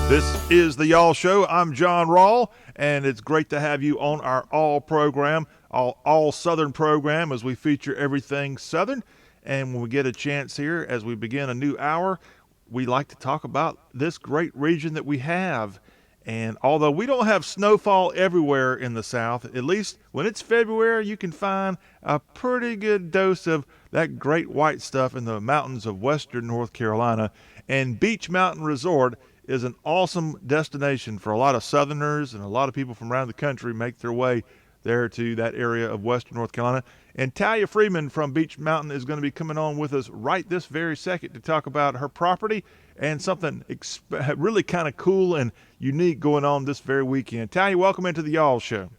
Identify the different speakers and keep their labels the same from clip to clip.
Speaker 1: This is the Y'all Show. I'm Jon Rawl, and it's great to have you on our all Southern program as we feature everything Southern. And when we get a chance here, as we begin a new hour, we like to talk about this great region that we have. And although we don't have snowfall everywhere in the South, at least when it's February, you can find a pretty good dose of that great white stuff in the mountains of western North Carolina. And Beech Mountain Resort is an awesome destination for a lot of Southerners, and a lot of people from around the country make their way there to that area of western North Carolina. And Talia Freeman from Beech Mountain is going to be coming on with us right this very second to talk about her property and something really kind of cool and unique going on this very weekend. Talia, welcome into the Y'all Show.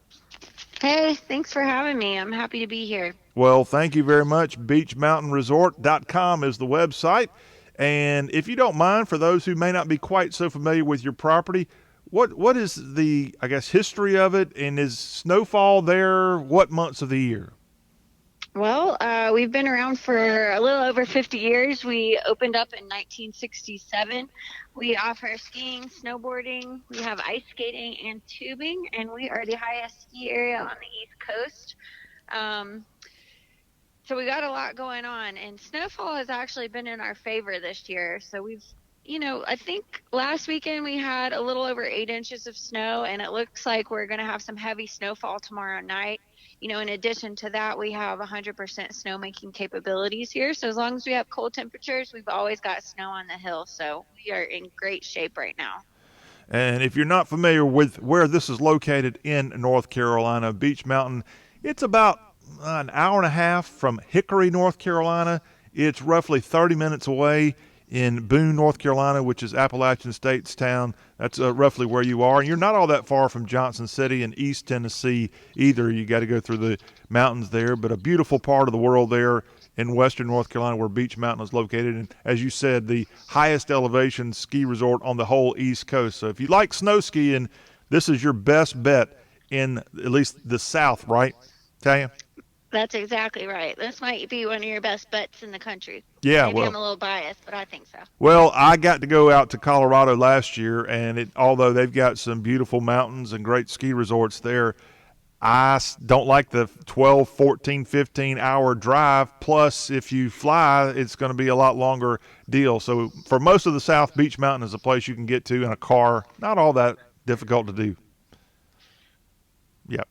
Speaker 2: Hey, thanks for having me. I'm happy to be here.
Speaker 1: Well, thank you very much. BeechMountainResort.com is the website. And if you don't mind, for those who may not be quite so familiar with your property, what is the, I guess, history of it, and is snowfall there what months of the year?
Speaker 2: Well, we've been around for a little over 50 years. We opened up in 1967. We offer skiing, snowboarding, we have ice skating and tubing, and we are the highest ski area on the East Coast. So we got a lot going on, and snowfall has actually been in our favor this year. So I think last weekend we had a little over 8 inches of snow, and it looks like we're going to have some heavy snowfall tomorrow night. In addition to that, we have 100% snowmaking capabilities here. So as long as we have cold temperatures, we've always got snow on the hill. So we are in great shape right now.
Speaker 1: And if you're not familiar with where this is located in North Carolina, Beech Mountain, it's about an hour and a half from Hickory, North Carolina. It's roughly 30 minutes away in Boone, North Carolina, which is Appalachian State's town. That's roughly where you are. And you're not all that far from Johnson City in East Tennessee either. You got to go through the mountains there, but a beautiful part of the world there in western North Carolina where Beech Mountain is located. And as you said, the highest elevation ski resort on the whole East Coast. So if you like snow skiing, this is your best bet in at least the South, right, Talia?
Speaker 2: That's exactly right. This might be one of your best bets in the country.
Speaker 1: Yeah,
Speaker 2: Maybe
Speaker 1: well,
Speaker 2: I'm a little biased, but I think so.
Speaker 1: Well, I got to go out to Colorado last year, and although they've got some beautiful mountains and great ski resorts there, I don't like the 12, 14, 15-hour drive. Plus, if you fly, it's going to be a lot longer deal. So for most of the South, Beech Mountain is a place you can get to in a car. Not all that difficult to do. Yep.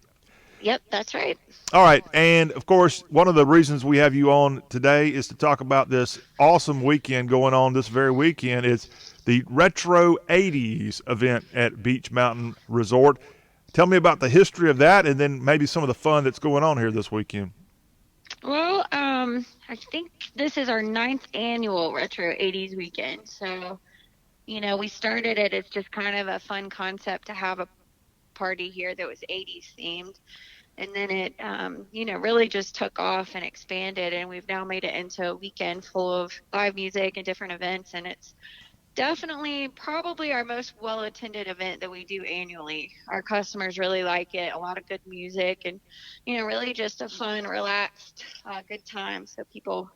Speaker 2: Yep, that's right.
Speaker 1: All right, and of course, one of the reasons we have you on today is to talk about this awesome weekend going on this very weekend. It's the Retro 80s event at Beech Mountain Resort. Tell me about the history of that, and then maybe some of the fun that's going on here this weekend.
Speaker 2: Well, I think this is our 9th annual Retro 80s weekend. So, we started it as just kind of a fun concept to have a party here that was 80s themed. And then it, really just took off and expanded, and we've now made it into a weekend full of live music and different events. And it's definitely probably our most well-attended event that we do annually. Our customers really like it, a lot of good music, and, really just a fun, relaxed, good time. So people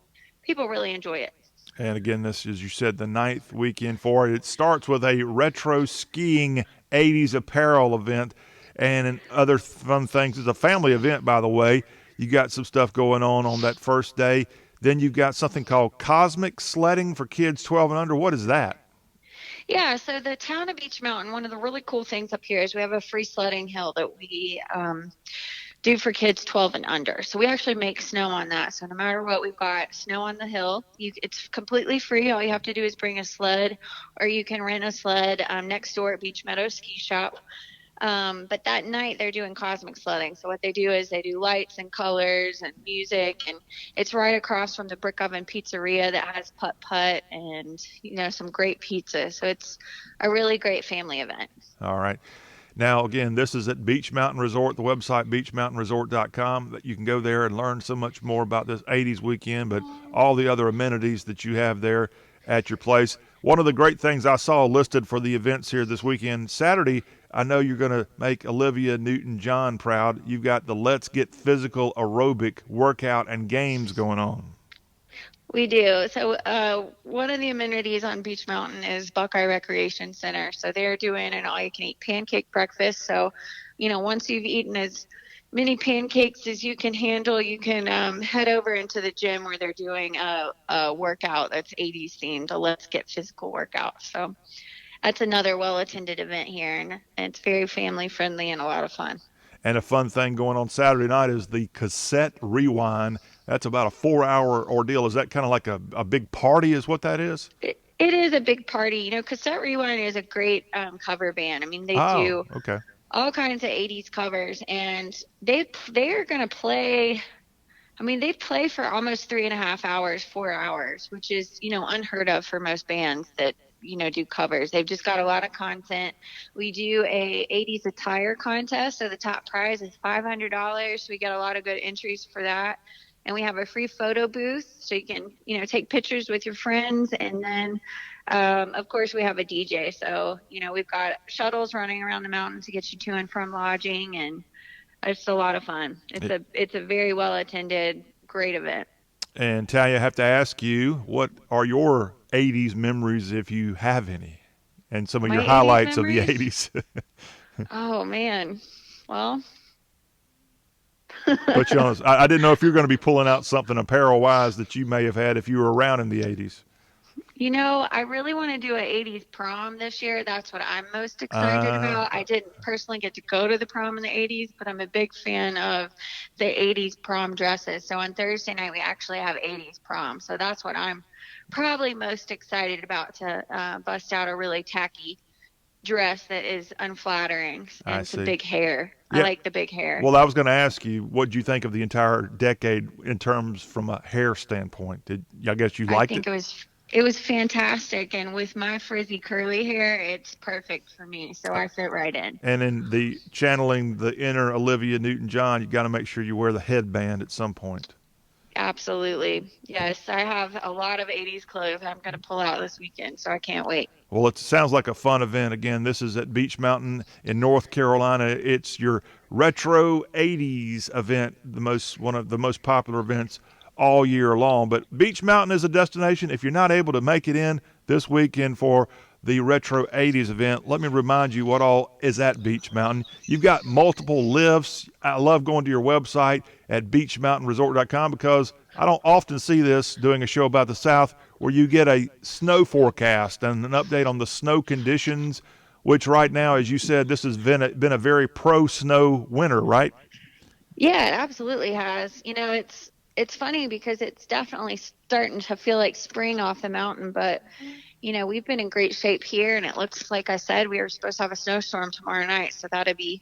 Speaker 2: really enjoy it.
Speaker 1: And again, this is, you said, the 9th weekend for it. It starts with a retro skiing 80s apparel event and other fun things. It's a family event, by the way. You got some stuff going on that first day. Then you've got something called Cosmic Sledding for kids 12 and under. What is that?
Speaker 2: Yeah, so the town of Beech Mountain, one of the really cool things up here is we have a free sledding hill that we do for kids 12 and under. So we actually make snow on that. So no matter what, we've got snow on the hill. It's completely free. All you have to do is bring a sled, or you can rent a sled next door at Beach Meadow Ski Shop. But that night they're doing cosmic sledding. So what they do is they do lights and colors and music, and it's right across from the Brick Oven Pizzeria that has putt-putt and, some great pizza. So it's a really great family event.
Speaker 1: All right. Now, again, this is at Beech Mountain Resort, the website beechmountainresort.com. You can go there and learn so much more about this 80s weekend, but all the other amenities that you have there at your place. One of the great things I saw listed for the events here this weekend, Saturday, I know you're going to make Olivia Newton-John proud. You've got the Let's Get Physical aerobic workout and games going on.
Speaker 2: We do. So, one of the amenities on Beech Mountain is Buckeye Recreation Center. So they're doing an all-you-can-eat pancake breakfast. So, once you've eaten as many pancakes as you can handle, you can head over into the gym where they're doing a workout that's 80s themed, a Let's Get Physical workout. So that's another well-attended event here, and it's very family-friendly and a lot of fun.
Speaker 1: And a fun thing going on Saturday night is the cassette rewind. That's about a 4 hour ordeal. Is that kind of like a big party, is what that is?
Speaker 2: It is a big party. Cassette Rewind is a great cover band. I mean, they
Speaker 1: Oh,
Speaker 2: do
Speaker 1: okay.
Speaker 2: all kinds of 80s covers, and they're going to play. I mean, they play for almost 3.5 hours, 4 hours, which is, unheard of for most bands that, do covers. They've just got a lot of content. We do a 80s attire contest. So the top prize is $500. We get a lot of good entries for that. And we have a free photo booth so you can, take pictures with your friends. And then, of course, we have a DJ. So, we've got shuttles running around the mountain to get you to and from lodging, and it's a lot of fun. It's a very well attended, great event.
Speaker 1: And Talia, I have to ask you, what are your 80s memories, if you have any, and some of
Speaker 2: My
Speaker 1: your
Speaker 2: 80s
Speaker 1: highlights of the
Speaker 2: memories?
Speaker 1: 80s?
Speaker 2: Oh man. Well,
Speaker 1: Put you on. I didn't know if you were going to be pulling out something apparel wise that you may have had if you were around in the 80s.
Speaker 2: I really want to do an 80s prom this year. That's what I'm most excited
Speaker 1: Uh,
Speaker 2: about. I didn't personally get to go to the prom in the 80s, but I'm a big fan of the 80s prom dresses. So on Thursday night, we actually have 80s prom. So that's what I'm probably most excited about, to bust out a really tacky dress that is unflattering
Speaker 1: I
Speaker 2: and some
Speaker 1: see.
Speaker 2: big hair. I
Speaker 1: Yeah.
Speaker 2: like the big hair.
Speaker 1: Well, I was going to ask you, what did you think of the entire decade in terms from a hair standpoint? I guess you
Speaker 2: I
Speaker 1: liked it?
Speaker 2: think it was fantastic, and with my frizzy curly hair, it's perfect for me. So I fit right in.
Speaker 1: And in the channeling the inner Olivia Newton-John, you got to make sure you wear the headband at some point.
Speaker 2: Absolutely. Yes, I have a lot of 80s clothes I'm going to pull out this weekend, so I can't wait.
Speaker 1: Well, it sounds like a fun event. Again, this is at Beech Mountain in North Carolina. It's your retro 80s event, one of the most popular events all year long. But Beech Mountain is a destination. If you're not able to make it in this weekend for the retro 80s event, let me remind you what all is at Beech Mountain. You've got multiple lifts. I love going to your website at beechmountainresort.com because I don't often see this doing a show about the South where you get a snow forecast and an update on the snow conditions, which right now, as you said, this has been a very pro snow winter, right?
Speaker 2: Yeah, it absolutely has. It's funny because it's definitely starting to feel like spring off the mountain, but we've been in great shape here, and it looks like I said we were supposed to have a snowstorm tomorrow night, so that'd be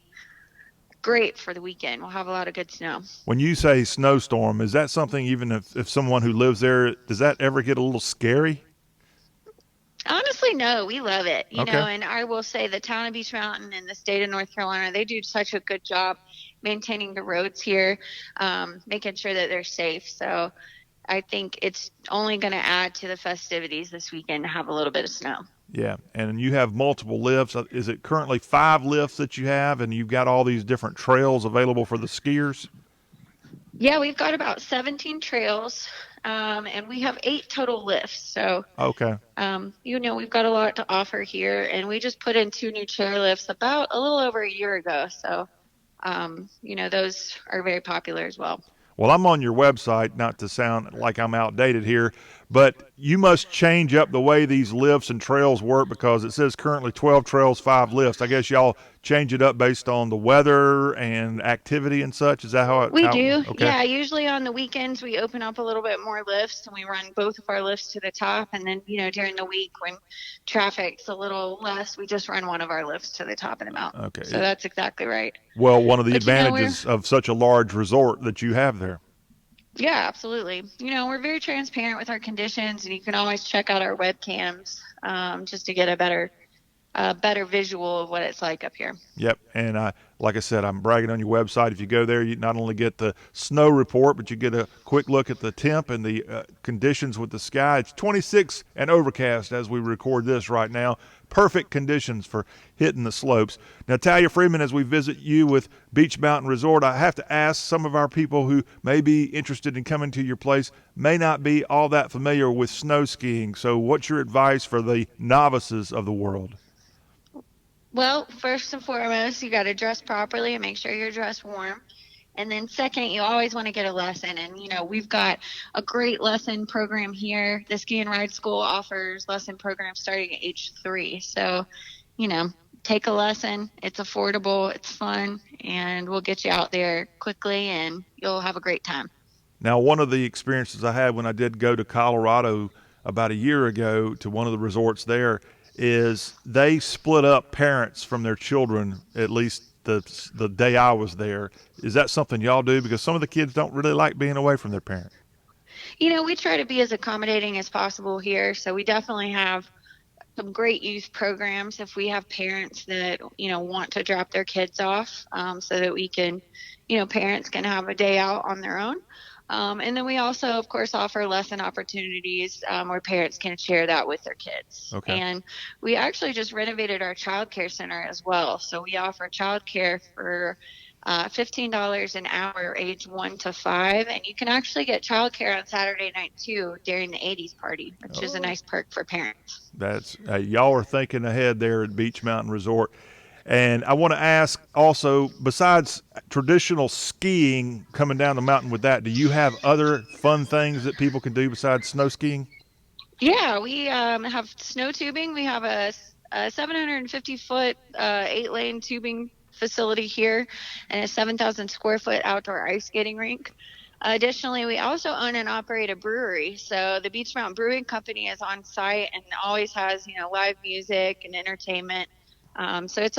Speaker 2: great for the weekend. We'll have a lot of good snow.
Speaker 1: When you say snowstorm, is that something, even if someone who lives there, does that ever get a little scary?
Speaker 2: Honestly, no, we love it,
Speaker 1: Okay.
Speaker 2: and I will say the town of Beech Mountain and the state of North Carolina, they do such a good job maintaining the roads here, making sure that they're safe. So I think it's only going to add to the festivities this weekend to have a little bit of snow.
Speaker 1: Yeah, and you have multiple lifts. Is it currently 5 lifts that you have, and you've got all these different trails available for the skiers?
Speaker 2: Yeah, we've got about 17 trails, and we have 8 total lifts. So,
Speaker 1: Okay.
Speaker 2: we've got a lot to offer here, and we just put in 2 new chairlifts about a little over a year ago. So, those are very popular as well.
Speaker 1: Well, I'm on your website, not to sound like I'm outdated here, but you must change up the way these lifts and trails work because it says currently 12 trails, 5 lifts. I guess y'all change it up based on the weather and activity and such. Is that
Speaker 2: We
Speaker 1: how
Speaker 2: do.
Speaker 1: okay.
Speaker 2: Yeah, usually on the weekends we open up a little bit more lifts and we run both of our lifts to the top. And then, during the week when traffic's a little less, we just run one of our lifts to the top of the mountain. So
Speaker 1: Okay.
Speaker 2: that's exactly right.
Speaker 1: Well, one of the
Speaker 2: But, we're,
Speaker 1: advantages of such a large resort that you have there.
Speaker 2: yeah, absolutely. We're very transparent with our conditions, and you can always check out our webcams just to get a better a better visual of what it's like up here.
Speaker 1: Yep, and like I said, I'm bragging on your website. If you go there, you not only get the snow report, but you get a quick look at the temp and the conditions with the sky. It's 26 and overcast as we record this right now. Perfect conditions for hitting the slopes. Now, Talia Freeman, as we visit you with Beech Mountain Resort, I have to ask, some of our people who may be interested in coming to your place may not be all that familiar with snow skiing. So, what's your advice for the novices of the world?
Speaker 2: Well, first and foremost, you got to dress properly and make sure you're dressed warm. And then second, you always want to get a lesson. And, we've got a great lesson program here. The Ski and Ride School offers lesson programs starting at age 3. So, you know, take a lesson. It's affordable, it's fun, and we'll get you out there quickly and you'll have a great time.
Speaker 1: Now, one of the experiences I had when I did go to Colorado about a year ago to one of the resorts there is they split up parents from their children, at least the day I was there. Is that something y'all do? Because some of the kids don't really like being away from their parent.
Speaker 2: We try to be as accommodating as possible here. So we definitely have some great youth programs if we have parents that want to drop their kids off, so that we can parents can have a day out on their own, and then we also of course offer lesson opportunities, where parents can share that with their kids.
Speaker 1: Okay.
Speaker 2: And we actually just renovated our child care center as well, so we offer child care for $15 an hour, age 1 to 5, and you can actually get childcare on Saturday night too during the '80s party, which is a nice perk for parents.
Speaker 1: That's y'all are thinking ahead there at Beech Mountain Resort. And I want to ask also, besides traditional skiing, coming down the mountain with that, do you have other fun things that people can do besides snow skiing?
Speaker 2: Yeah, we have snow tubing. We have a 750-foot 8-lane tubing facility here and a 7,000 square foot outdoor ice skating rink. Additionally, we also own and operate a brewery. So the Beech Mountain Brewing Company is on site and always has, live music and entertainment. So it's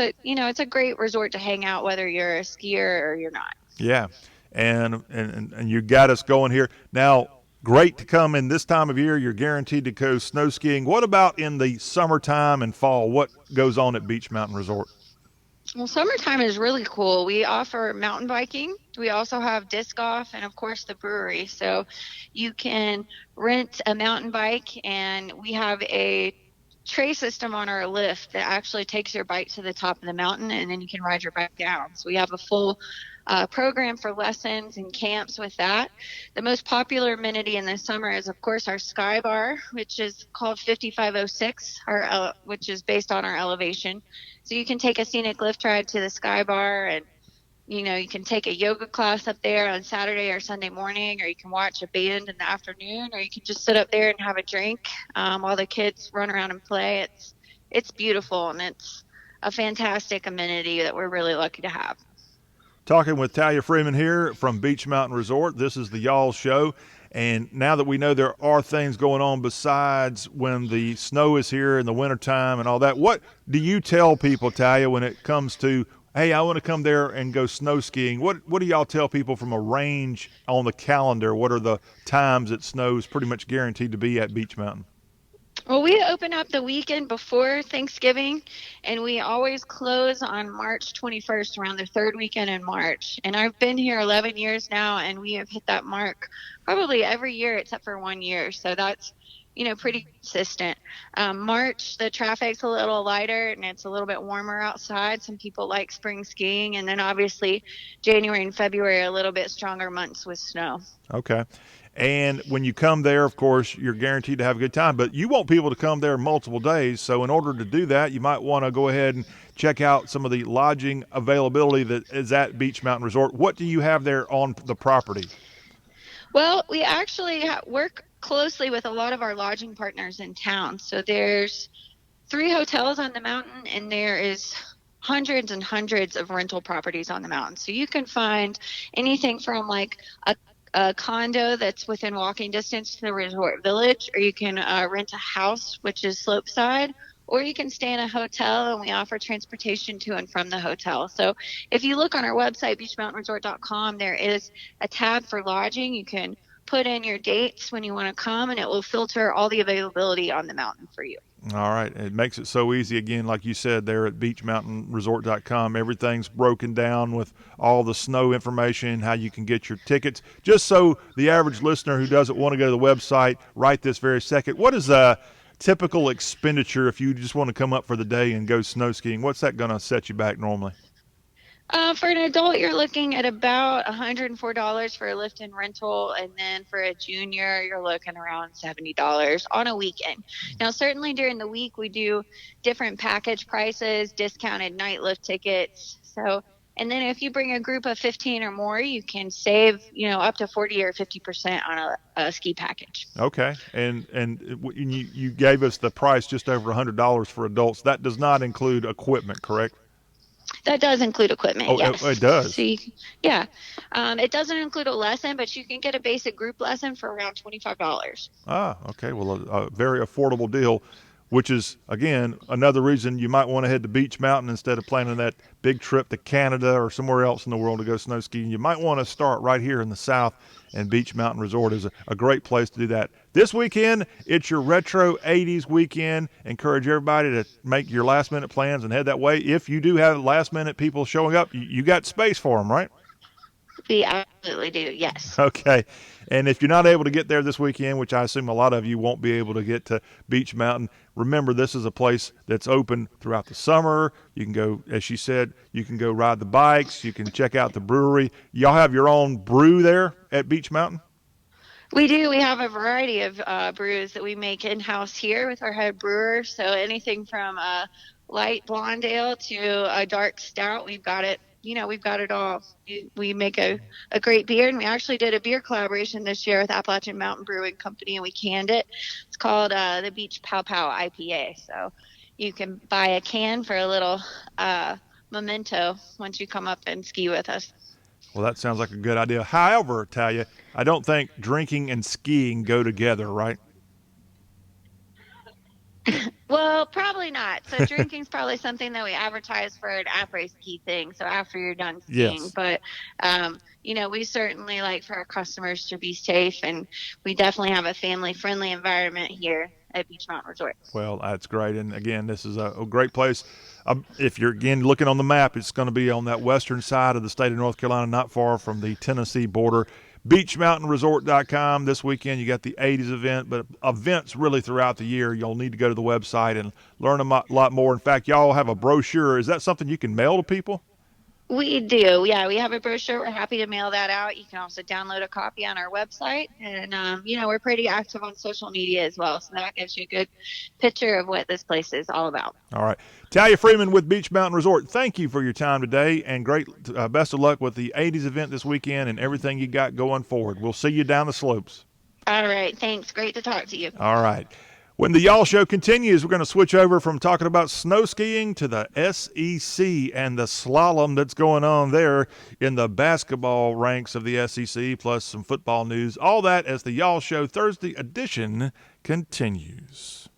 Speaker 2: a great resort to hang out, whether you're a skier or you're not.
Speaker 1: Yeah, and you got us going here now. Great to come in this time of year. You're guaranteed to go snow skiing. What about in the summertime and fall? What goes on at Beech Mountain Resort?
Speaker 2: Well, summertime is really cool. We offer mountain biking. We also have disc golf and, of course, the brewery. So you can rent a mountain bike, and we have a tray system on our lift that actually takes your bike to the top of the mountain, and then you can ride your bike down. So we have a full program for lessons and camps with that. The most popular amenity in the summer is, of course, our Sky Bar, which is called 5506, which is based on our elevation. So you can take a scenic lift ride to the Sky Bar, and you can take a yoga class up there on Saturday or Sunday morning, or you can watch a band in the afternoon, or you can just sit up there and have a drink while the kids run around and play. It's beautiful, and it's a fantastic amenity that we're really lucky to have.
Speaker 1: Talking with Talia Freeman here from Beech Mountain Resort. This is the Y'all Show. And now that we know there are things going on besides when the snow is here in the wintertime and all that, what do you tell people, Talia, when it comes to, hey, I want to come there and go snow skiing? What do y'all tell people from a range on the calendar? What are the times it snows pretty much guaranteed to be at Beech Mountain?
Speaker 2: Well, we open up the weekend before Thanksgiving, and we always close on March 21st, around the third weekend in March. And I've been here 11 years now, and we have hit that mark probably every year except for 1 year. So that's, pretty consistent. March, the traffic's a little lighter and it's a little bit warmer outside. Some people like spring skiing. And then obviously January and February are a little bit stronger months with snow.
Speaker 1: Okay. And when you come there, of course, you're guaranteed to have a good time. But you want people to come there multiple days. So in order to do that, you might want to go ahead and check out some of the lodging availability that is at Beech Mountain Resort. What do you have there on the property?
Speaker 2: Well, we actually work closely with a lot of our lodging partners in town. So there's 3 hotels on the mountain, and there is hundreds and hundreds of rental properties on the mountain. So you can find anything from like a condo that's within walking distance to the resort village, or you can rent a house, which is slopeside, or you can stay in a hotel, and we offer transportation to and from the hotel. So if you look on our website, beechmountainresort.com, there is a tab for lodging. You can put in your dates when you want to come, and it will filter all the availability on the mountain for you.
Speaker 1: All right. It makes it so easy. Again, like you said, there at beachmountainresort.com, everything's broken down with all the snow information, how you can get your tickets. Just so the average listener who doesn't want to go to the website right this very second, what is a typical expenditure if you just want to come up for the day and go snow skiing? What's that going to set you back normally?
Speaker 2: For an adult, you're looking at about $104 for a lift and rental, and then for a junior, you're looking around $70 on a weekend. Now, certainly during the week, we do different package prices, discounted night lift tickets. So, and then if you bring a group of 15 or more, you can save, up to 40 or 50% on a ski package.
Speaker 1: Okay, and you gave us the price just over $100 for adults. That does not include equipment, correct?
Speaker 2: That does include equipment,
Speaker 1: Oh,
Speaker 2: yes.
Speaker 1: it does.
Speaker 2: So yeah. It doesn't include a lesson, but you can get a basic group lesson for around $25.
Speaker 1: Ah, okay. Well, a very affordable deal, which is, again, another reason you might want to head to Beech Mountain instead of planning that big trip to Canada or somewhere else in the world to go snow skiing. You might want to start right here in the South, and Beech Mountain Resort is a great place to do that. This weekend, it's your Retro 80s weekend. Encourage everybody to make your last-minute plans and head that way. If you do have last-minute people showing up, you got space for them, right?
Speaker 2: We absolutely do, yes.
Speaker 1: Okay. And if you're not able to get there this weekend, which I assume a lot of you won't be able to get to Beech Mountain, remember this is a place that's open throughout the summer. You can go, as she said, you can go ride the bikes. You can check out the brewery. Y'all have your own brew there at Beech Mountain?
Speaker 2: We do. We have a variety of brews that we make in-house here with our head brewer. So anything from a light blonde ale to a dark stout, we've got it. We've got it all. We make a great beer, and we actually did a beer collaboration this year with Appalachian Mountain Brewing Company, and we canned it. It's called the Beach Pow Pow IPA. So you can buy a can for a little memento once you come up and ski with us.
Speaker 1: Well, that sounds like a good idea. However, Talia, I don't think drinking and skiing go together, right?
Speaker 2: Well, probably not. So drinking's probably something that we advertise for an après-ski thing. So after you're done skiing,
Speaker 1: Yes.
Speaker 2: But we certainly like for our customers to be safe, and we definitely have a family-friendly environment here at Beech Mountain Resort.
Speaker 1: Well, that's great. And again, this is a great place. If you're, again, looking on the map, it's going to be on that western side of the state of North Carolina, not far from the Tennessee border. BeachMountainResort.com. This weekend, you got the 80s event, but events really throughout the year. You'll need to go to the website and learn a lot more. In fact, y'all have a brochure. Is that something you can mail to people?
Speaker 2: We do. Yeah, we have a brochure. We're happy to mail that out. You can also download a copy on our website. And, we're pretty active on social media as well. So that gives you a good picture of what this place is all about.
Speaker 1: All right. Talia Freeman with Beech Mountain Resort, thank you for your time today, and great best of luck with the 80s event this weekend and everything you got going forward. We'll see you down the slopes.
Speaker 2: All right. Thanks. Great to talk to you.
Speaker 1: All right. When the Y'all Show continues, we're going to switch over from talking about snow skiing to the SEC and the slalom that's going on there in the basketball ranks of the SEC, plus some football news. All that as the Y'all Show Thursday edition continues.